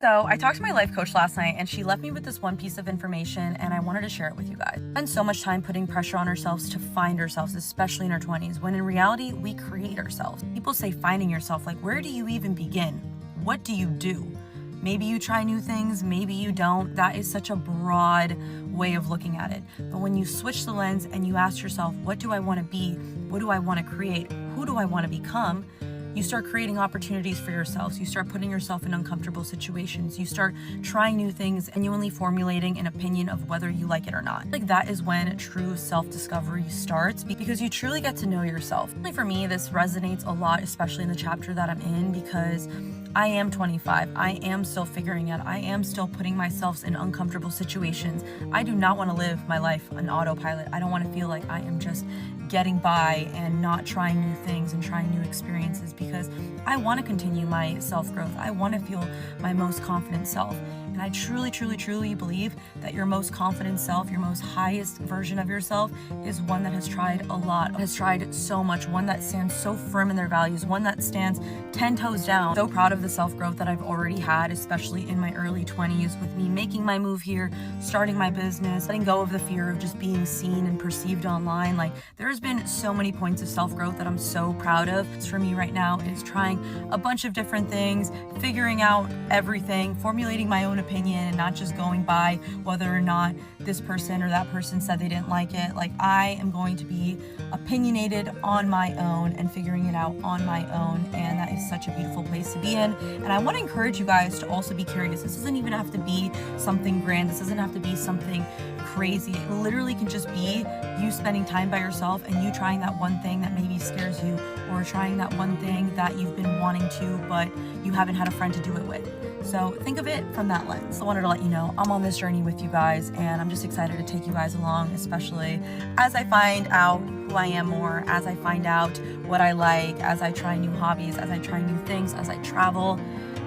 So I talked to my life coach last night and she left me with this one piece of information and I wanted to share it with you guys. We spend so much time putting pressure on ourselves to find ourselves, especially in our 20s, when in reality, we create ourselves. People say finding yourself, like where do you even begin? What do you do? Maybe you try new things, maybe you don't. That is such a broad way of looking at it. But when you switch the lens and you ask yourself, what do I want to be? What do I want to create? Who do I want to become? You start creating opportunities for yourselves. You start putting yourself in uncomfortable situations. You start trying new things, genuinely formulating an opinion of whether you like it or not. Like that is when true self-discovery starts, because you truly get to know yourself. For me, this resonates a lot, especially in the chapter that I'm in, because I am 25. I am still figuring out. I am still putting myself in uncomfortable situations. I do not want to live my life on autopilot. I don't want to feel like I am just getting by and not trying new things and trying new experiences, because I want to continue my self-growth. I want to feel my most confident self. And I truly, truly, truly believe that your most confident self, your most highest version of yourself, is one that has tried a lot, has tried so much, one that stands so firm in their values, one that stands 10 toes down. So proud of the self-growth that I've already had, especially in my early 20s, with me making my move here, starting my business, letting go of the fear of just being seen and perceived online. Like there's been so many points of self-growth that I'm so proud of. For me right now is trying a bunch of different things, figuring out everything, formulating my own opinion and not just going by whether or not this person or that person said they didn't like it. Like I am going to be opinionated on my own and figuring it out on my own, and that is such a beautiful place to be in. And I want to encourage you guys to also be curious. This doesn't even have to be something grand. This doesn't have to be something crazy. It literally can just be you spending time by yourself and you trying that one thing that maybe scares you, or trying that one thing that you've been wanting to but you haven't had a friend to do it with. So think of it from that lens. I wanted to let you know I'm on this journey with you guys, and I'm just excited to take you guys along, especially as I find out who I am more, as I find out what I like, as I try new hobbies, as I try new things, as I travel.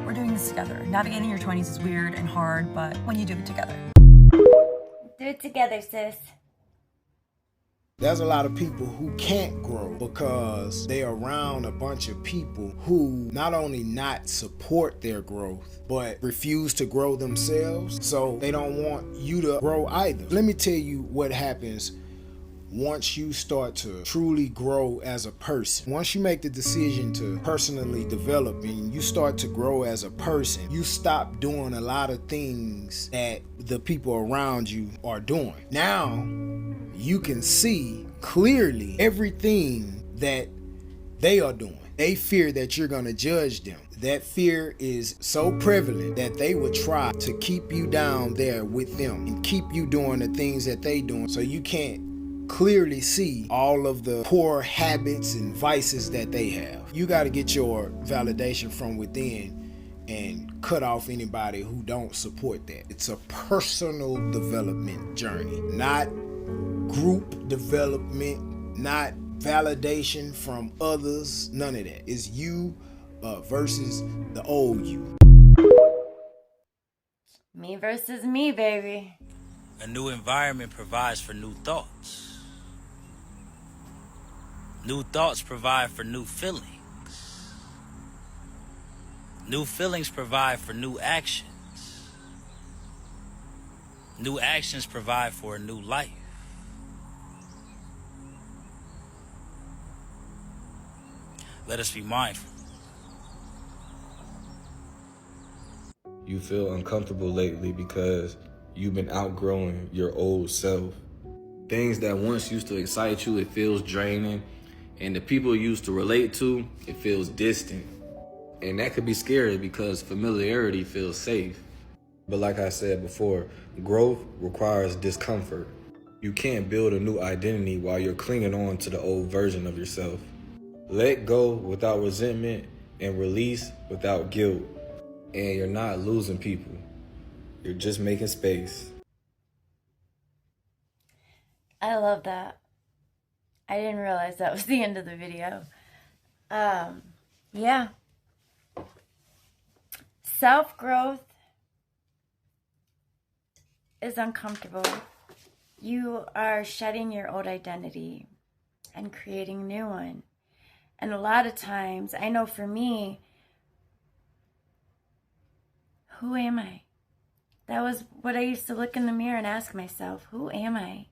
We're doing this together. Navigating your 20s is weird and hard, but when you do it together. Do it together, sis. There's a lot of people who can't grow because they're around a bunch of people who not only not support their growth, but refuse to grow themselves, so they don't want you to grow either. Let me tell you what happens once you start to truly grow as a person. Once you make the decision to personally develop and you start to grow as a person, you stop doing a lot of things that the people around you are doing. Now, you can see clearly everything that they are doing. They fear that you're going to judge them. That fear is so prevalent that they would try to keep you down there with them and keep you doing the things that they doing, so you can't clearly see all of the poor habits and vices that they have. You got to get your validation from within and cut off anybody who don't support that. It's a personal development journey, not group development, not validation from others, none of that. It's you versus the old you. Me versus me, baby. A new environment provides for new thoughts. New thoughts provide for new feelings. New feelings provide for new actions. New actions provide for a new life. Let us be mindful. You feel uncomfortable lately because you've been outgrowing your old self. Things that once used to excite you, it feels draining. And the people you used to relate to, it feels distant. And that could be scary because familiarity feels safe. But like I said before, growth requires discomfort. You can't build a new identity while you're clinging on to the old version of yourself. Let go without resentment and release without guilt. And you're not losing people. You're just making space. I love that. I didn't realize that was the end of the video. Yeah. Self-growth is uncomfortable. You are shedding your old identity and creating a new one. And a lot of times, I know for me, who am I? That was what I used to look in the mirror and ask myself, who am I?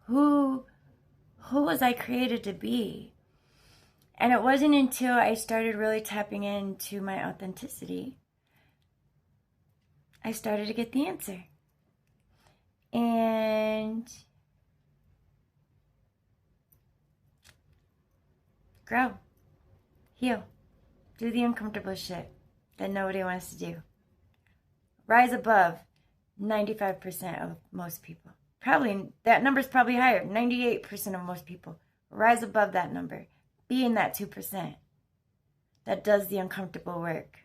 Who was I created to be? And it wasn't until I started really tapping into my authenticity, I started to get the answer. And grow, heal, do the uncomfortable shit that nobody wants to do. Rise above 95% of most people. Probably, that number's probably higher, 98% of most people. Rise above that number. Be in that 2% that does the uncomfortable work.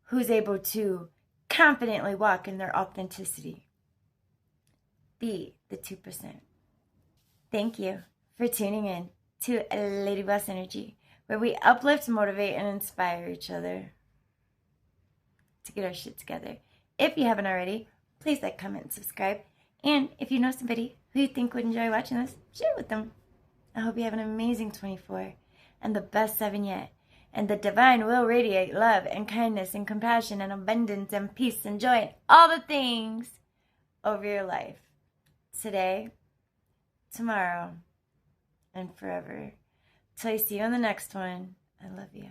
Who's able to confidently walk in their authenticity. Be the 2%. Thank you for tuning in to Lady Boss Energy, where we uplift, motivate, and inspire each other to get our shit together. If you haven't already, please like, comment, and subscribe. And if you know somebody who you think would enjoy watching this, share it with them. I hope you have an amazing 24 and the best 7 yet. And the divine will radiate love and kindness and compassion and abundance and peace and joy and all the things over your life. Today, tomorrow, and forever. Till I see you on the next one. I love you.